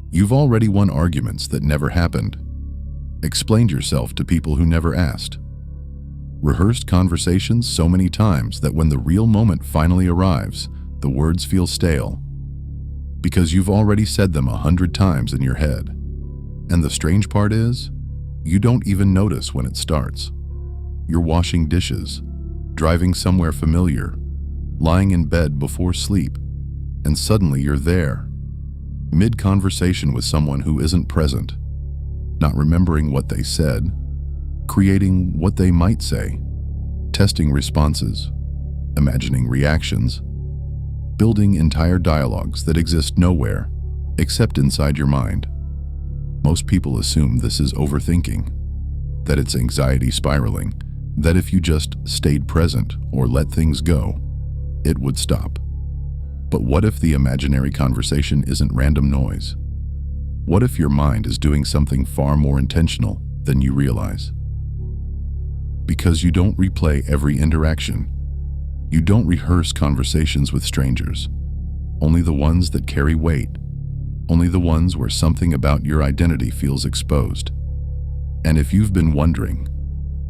You've already won arguments that never happened, explained yourself to people who never asked, rehearsed conversations so many times that when the real moment finally arrives, the words feel stale, because you've already said them 100 times in your head. And the strange part is, you don't even notice when it starts. You're washing dishes, driving somewhere familiar, lying in bed before sleep, and suddenly you're there, mid-conversation with someone who isn't present, not remembering what they said, creating what they might say, testing responses, imagining reactions, building entire dialogues that exist nowhere except inside your mind. Most people assume this is overthinking, that it's anxiety spiraling, that if you just stayed present or let things go, it would stop. But what if the imaginary conversation isn't random noise? What if your mind is doing something far more intentional than you realize? Because you don't replay every interaction. You don't rehearse conversations with strangers, only the ones that carry weight, only the ones where something about your identity feels exposed. And if you've been wondering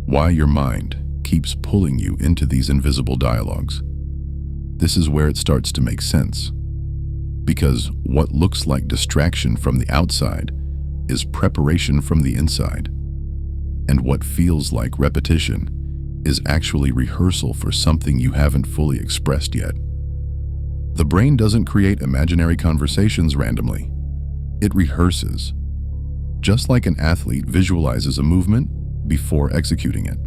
why your mind keeps pulling you into these invisible dialogues, this is where it starts to make sense. Because what looks like distraction from the outside is preparation from the inside. And what feels like repetition is actually rehearsal for something you haven't fully expressed yet. The brain doesn't create imaginary conversations randomly. It rehearses. Just like an athlete visualizes a movement before executing it.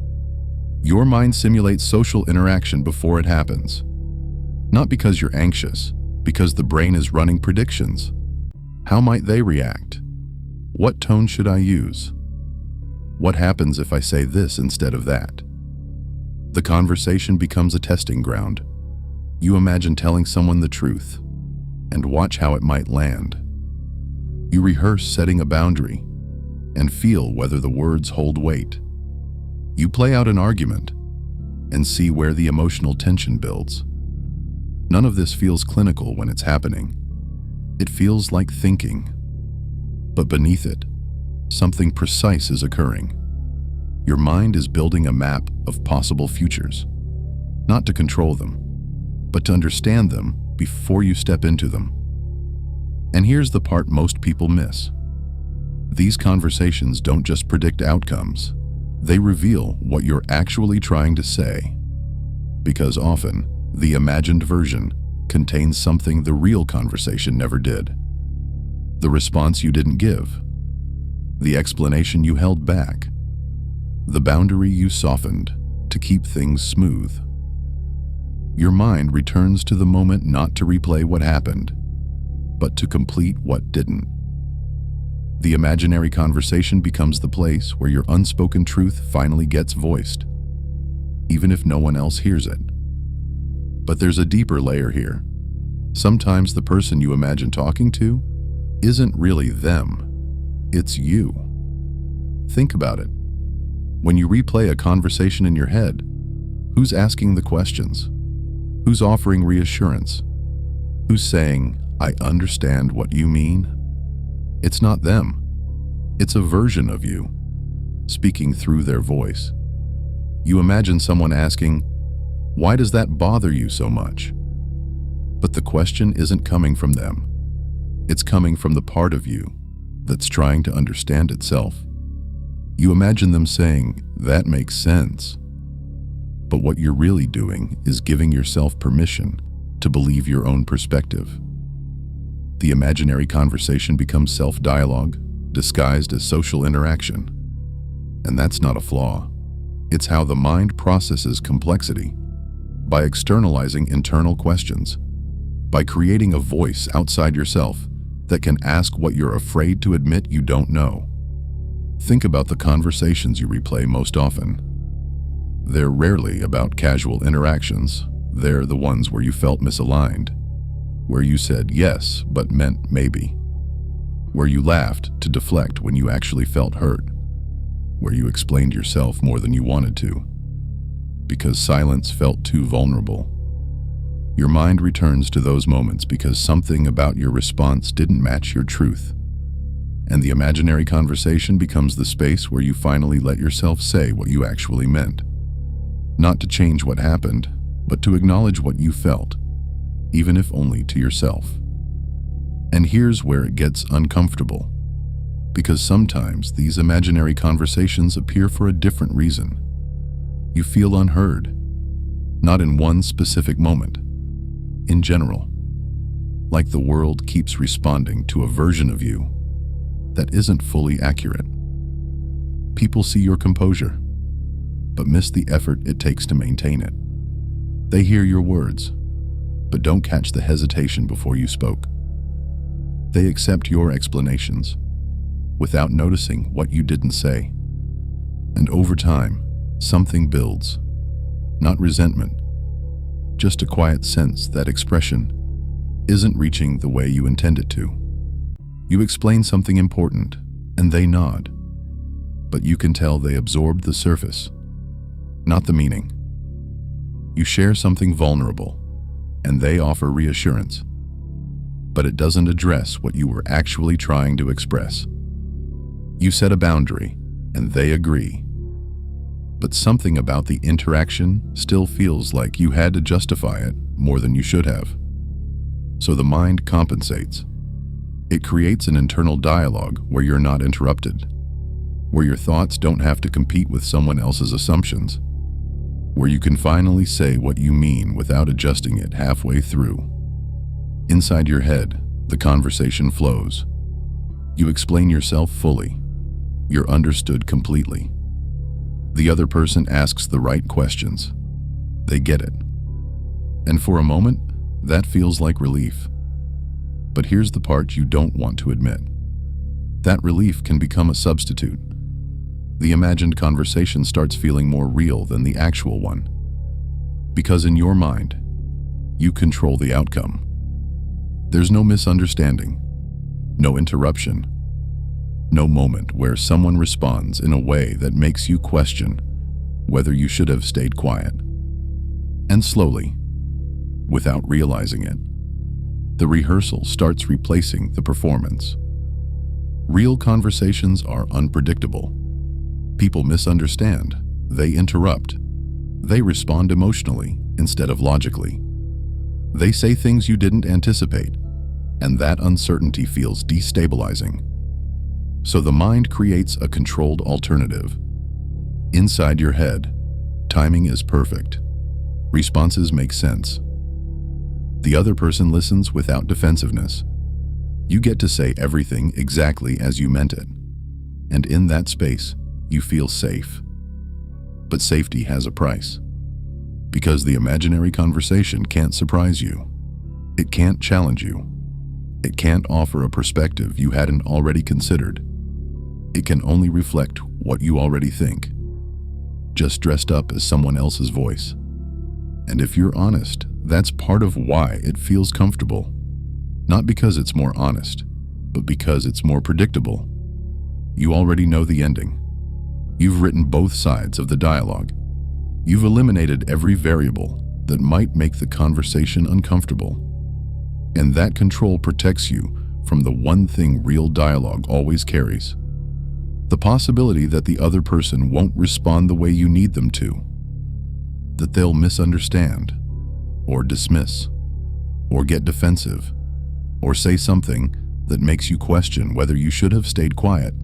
Your mind simulates social interaction before it happens. Not because you're anxious, because the brain is running predictions. How might they react? What tone should I use? What happens if I say this instead of that? The conversation becomes a testing ground. You imagine telling someone the truth and watch how it might land. You rehearse setting a boundary and feel whether the words hold weight. You play out an argument and see where the emotional tension builds. None of this feels clinical when it's happening. It feels like thinking. But beneath it, something precise is occurring. Your mind is building a map of possible futures, not to control them, but to understand them before you step into them. And here's the part most people miss. These conversations don't just predict outcomes, they reveal what you're actually trying to say. Because often, the imagined version contains something the real conversation never did. The response you didn't give, the explanation you held back, the boundary you softened to keep things smooth. Your mind returns to the moment not to replay what happened, but to complete what didn't. The imaginary conversation becomes the place where your unspoken truth finally gets voiced, even if no one else hears it. But there's a deeper layer here. Sometimes the person you imagine talking to isn't really them, it's you. Think about it. When you replay a conversation in your head, who's asking the questions? Who's offering reassurance? Who's saying, "I understand what you mean"? It's not them. It's a version of you, speaking through their voice. You imagine someone asking, "Why does that bother you so much?" But the question isn't coming from them. It's coming from the part of you that's trying to understand itself. You imagine them saying, "That makes sense." But what you're really doing is giving yourself permission to believe your own perspective. The imaginary conversation becomes self-dialogue, disguised as social interaction. And that's not a flaw. It's how the mind processes complexity, by externalizing internal questions, by creating a voice outside yourself that can ask what you're afraid to admit you don't know. Think about the conversations you replay most often. They're rarely about casual interactions. They're the ones where you felt misaligned, where you said yes but meant maybe, where you laughed to deflect when you actually felt hurt, where you explained yourself more than you wanted to, because silence felt too vulnerable. Your mind returns to those moments because something about your response didn't match your truth, and the imaginary conversation becomes the space where you finally let yourself say what you actually meant. Not to change what happened, but to acknowledge what you felt, even if only to yourself. And here's where it gets uncomfortable, because sometimes these imaginary conversations appear for a different reason. You feel unheard, not in one specific moment, in general, like the world keeps responding to a version of you that isn't fully accurate. People see your composure, but miss the effort it takes to maintain it. They hear your words, but don't catch the hesitation before you spoke. They accept your explanations without noticing what you didn't say. And over time, something builds. Not resentment, just a quiet sense that expression isn't reaching the way you intend it to. You explain something important, and they nod, but you can tell they absorbed the surface, not the meaning. You share something vulnerable, and they offer reassurance, but it doesn't address what you were actually trying to express. You set a boundary, and they agree, but something about the interaction still feels like you had to justify it more than you should have. So the mind compensates. It creates an internal dialogue where you're not interrupted, where your thoughts don't have to compete with someone else's assumptions, where you can finally say what you mean without adjusting it halfway through. Inside your head, the conversation flows. You explain yourself fully. You're understood completely. The other person asks the right questions. They get it. And for a moment, that feels like relief. But here's the part you don't want to admit. That relief can become a substitute. The imagined conversation starts feeling more real than the actual one. Because in your mind, you control the outcome. There's no misunderstanding, no interruption, no moment where someone responds in a way that makes you question whether you should have stayed quiet. And slowly, without realizing it, the rehearsal starts replacing the performance. Real conversations are unpredictable. People misunderstand, they interrupt, they respond emotionally instead of logically. They say things you didn't anticipate, and that uncertainty feels destabilizing. So the mind creates a controlled alternative. Inside your head, timing is perfect. Responses make sense. The other person listens without defensiveness. You get to say everything exactly as you meant it. And in that space, you feel safe. But safety has a price. Because the imaginary conversation can't surprise you. It can't challenge you. It can't offer a perspective you hadn't already considered. It can only reflect what you already think, just dressed up as someone else's voice. And if you're honest, that's part of why it feels comfortable. Not because it's more honest, but because it's more predictable. You already know the ending. You've written both sides of the dialogue. You've eliminated every variable that might make the conversation uncomfortable. And that control protects you from the one thing real dialogue always carries: the possibility that the other person won't respond the way you need them to, that they'll misunderstand, or dismiss, or get defensive, or say something that makes you question whether you should have stayed quiet.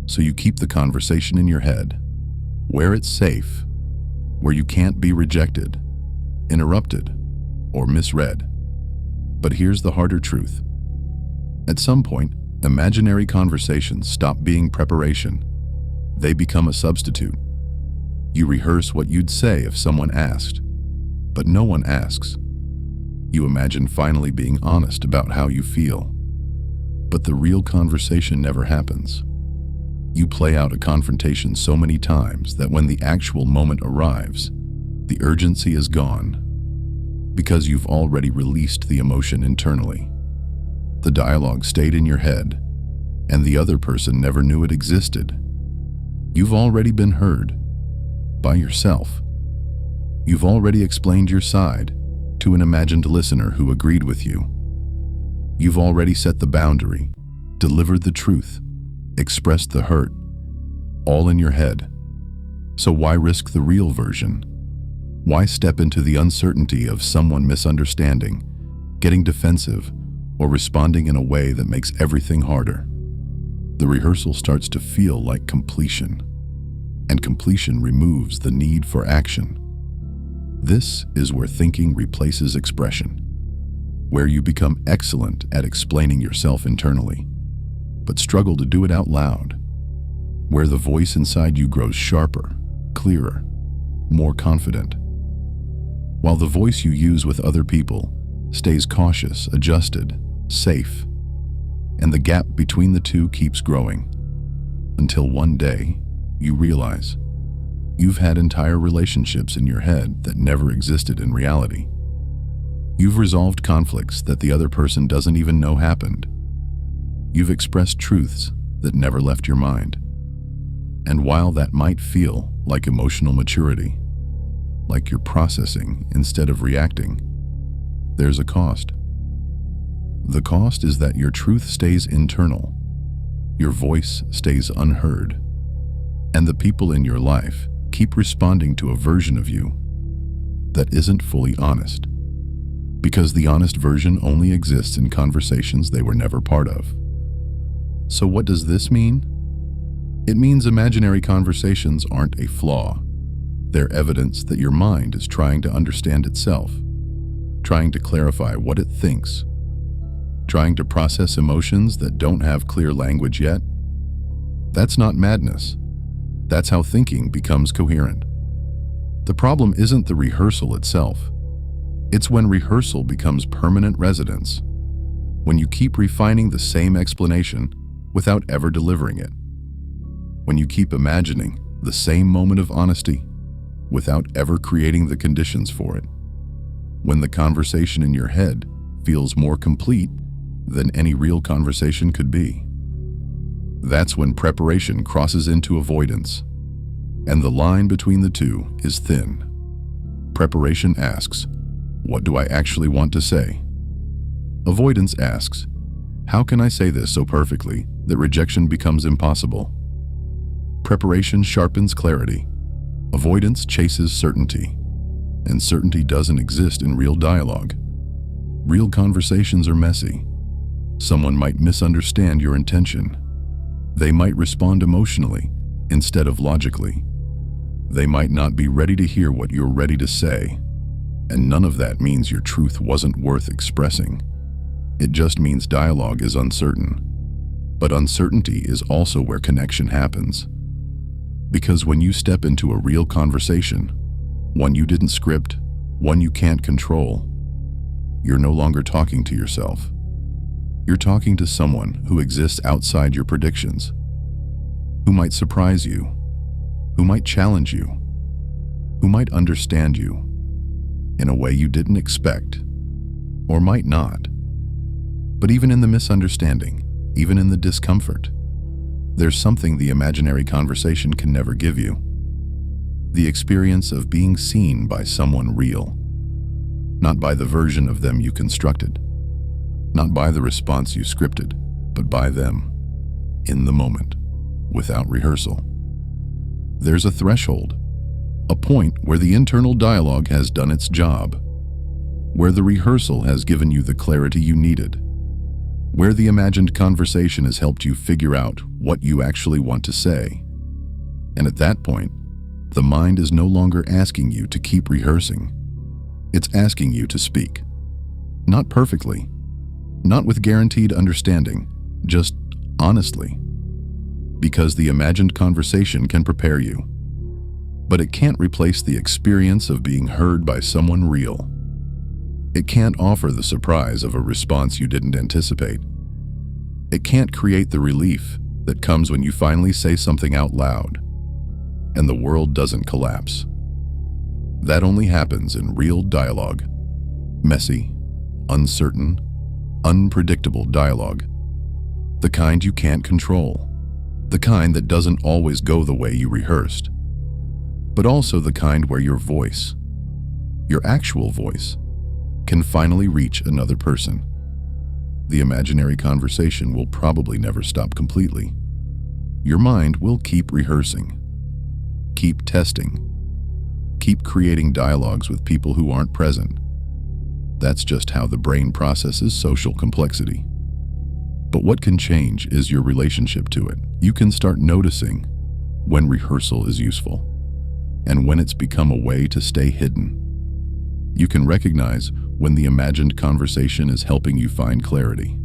So you keep the conversation in your head, where it's safe, where you can't be rejected, interrupted, or misread. But here's the harder truth. At some point, imaginary conversations stop being preparation. They become a substitute. You rehearse what you'd say if someone asked, but no one asks. You imagine finally being honest about how you feel. But the real conversation never happens. You play out a confrontation so many times that when the actual moment arrives, the urgency is gone, because you've already released the emotion internally. The dialogue stayed in your head, and the other person never knew it existed. You've already been heard by yourself. You've already explained your side to an imagined listener who agreed with you. You've already set the boundary delivered the truth, expressed the hurt, all in your head. So why risk the real version? Why step into the uncertainty of someone misunderstanding, getting defensive, or responding in a way that makes everything harder? The rehearsal starts to feel like completion, and completion removes the need for action. This is where thinking replaces expression, where you become excellent at explaining yourself internally, but struggle to do it out loud, where the voice inside you grows sharper, clearer, more confident, while the voice you use with other people stays cautious, adjusted, safe, and the gap between the two keeps growing, until one day you realize you've had entire relationships in your head that never existed in reality. You've resolved conflicts that the other person doesn't even know happened. You've expressed truths that never left your mind. And while that might feel like emotional maturity, like you're processing instead of reacting, there's a cost. The cost is that your truth stays internal, your voice stays unheard, and the people in your life keep responding to a version of you that isn't fully honest, because the honest version only exists in conversations they were never part of. So what does this mean? It means imaginary conversations aren't a flaw. They're evidence that your mind is trying to understand itself, trying to clarify what it thinks, trying to process emotions that don't have clear language yet. That's not madness. That's how thinking becomes coherent. The problem isn't the rehearsal itself. It's when rehearsal becomes permanent residence, when you keep refining the same explanation without ever delivering it, when you keep imagining the same moment of honesty without ever creating the conditions for it, when the conversation in your head feels more complete than any real conversation could be. That's when preparation crosses into avoidance, and the line between the two is thin. Preparation asks, what do I actually want to say? Avoidance asks, how can I say this so perfectly that rejection becomes impossible? Preparation sharpens clarity. Avoidance chases certainty, and certainty doesn't exist in real dialogue. Real conversations are messy. Someone might misunderstand your intention. They might respond emotionally instead of logically. They might not be ready to hear what you're ready to say, and none of that means your truth wasn't worth expressing. It just means dialogue is uncertain. But uncertainty is also where connection happens. Because when you step into a real conversation, one you didn't script, one you can't control, you're no longer talking to yourself. You're talking to someone who exists outside your predictions, who might surprise you, who might challenge you, who might understand you in a way you didn't expect, or might not. But even in the misunderstanding, even in the discomfort, there's something the imaginary conversation can never give you. The experience of being seen by someone real, not by the version of them you constructed, not by the response you scripted, but by them, in the moment, without rehearsal. There's a threshold, a point where the internal dialogue has done its job, where the rehearsal has given you the clarity you needed, where the imagined conversation has helped you figure out what you actually want to say. And at that point, the mind is no longer asking you to keep rehearsing. It's asking you to speak. Not perfectly, not with guaranteed understanding, just honestly. Because the imagined conversation can prepare you, but it can't replace the experience of being heard by someone real. It can't offer the surprise of a response you didn't anticipate. It can't create the relief that comes when you finally say something out loud, and the world doesn't collapse. That only happens in real dialogue. Messy, uncertain, unpredictable dialogue. The kind you can't control. The kind that doesn't always go the way you rehearsed. But also the kind where your voice, your actual voice, can finally reach another person. the imaginary conversation will probably never stop completely. Your mind will keep rehearsing, keep testing, keep creating dialogues with people who aren't present. That's just how the brain processes social complexity. But what can change is your relationship to it. You can start noticing when rehearsal is useful and when it's become a way to stay hidden. You can recognize when the imagined conversation is helping you find clarity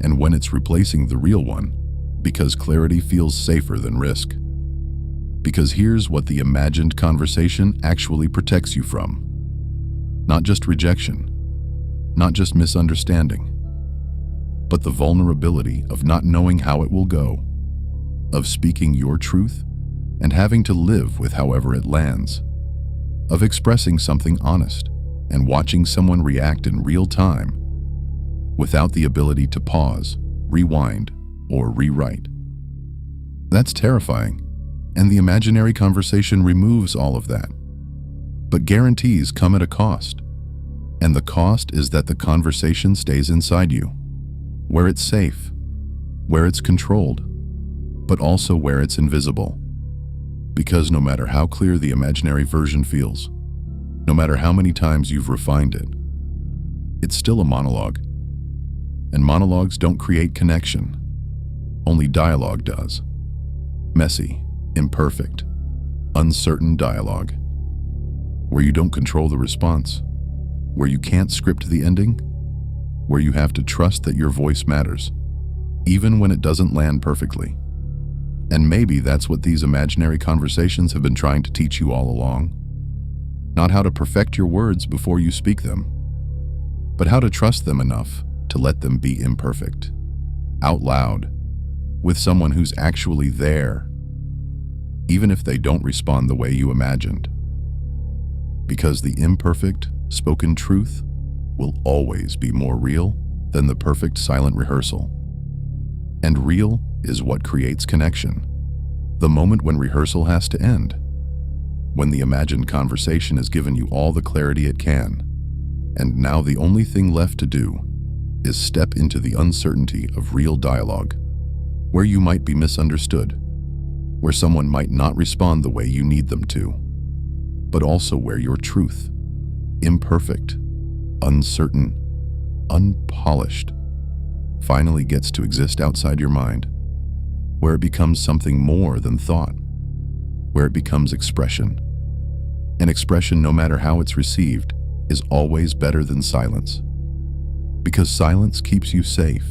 and when it's replacing the real one, because clarity feels safer than risk. Because here's what the imagined conversation actually protects you from. Not just rejection, not just misunderstanding, but the vulnerability of not knowing how it will go, of speaking your truth and having to live with however it lands, of expressing something honest and watching someone react in real time without the ability to pause, rewind, or rewrite. That's terrifying, and the imaginary conversation removes all of that. But guarantees come at a cost, and the cost is that the conversation stays inside you, where it's safe, where it's controlled, but also where it's invisible. Because no matter how clear the imaginary version feels, no matter how many times you've refined it, it's still a monologue. And monologues don't create connection. Only dialogue does. Messy, imperfect, uncertain dialogue. Where you don't control the response, where you can't script the ending, where you have to trust that your voice matters, even when it doesn't land perfectly. And maybe that's what these imaginary conversations have been trying to teach you all along. Not how to perfect your words before you speak them, but how to trust them enough to let them be imperfect, out loud, with someone who's actually there, even if they don't respond the way you imagined. Because the imperfect, spoken truth will always be more real than the perfect silent rehearsal. And real is what creates connection. The moment when rehearsal has to end, when the imagined conversation has given you all the clarity it can, and now the only thing left to do is step into the uncertainty of real dialogue, where you might be misunderstood, where someone might not respond the way you need them to, but also where your truth, imperfect, uncertain, unpolished, finally gets to exist outside your mind, where it becomes something more than thought, where it becomes expression. And expression, no matter how it's received, is always better than silence. Because silence keeps you safe,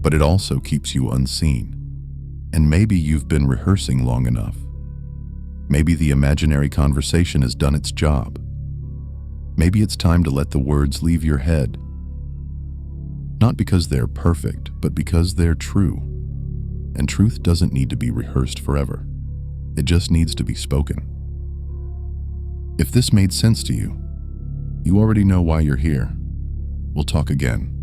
but it also keeps you unseen. And maybe you've been rehearsing long enough. Maybe the imaginary conversation has done its job. Maybe it's time to let the words leave your head. Not because they're perfect, but because they're true. And truth doesn't need to be rehearsed forever. It just needs to be spoken. If this made sense to you, you already know why you're here. We'll talk again.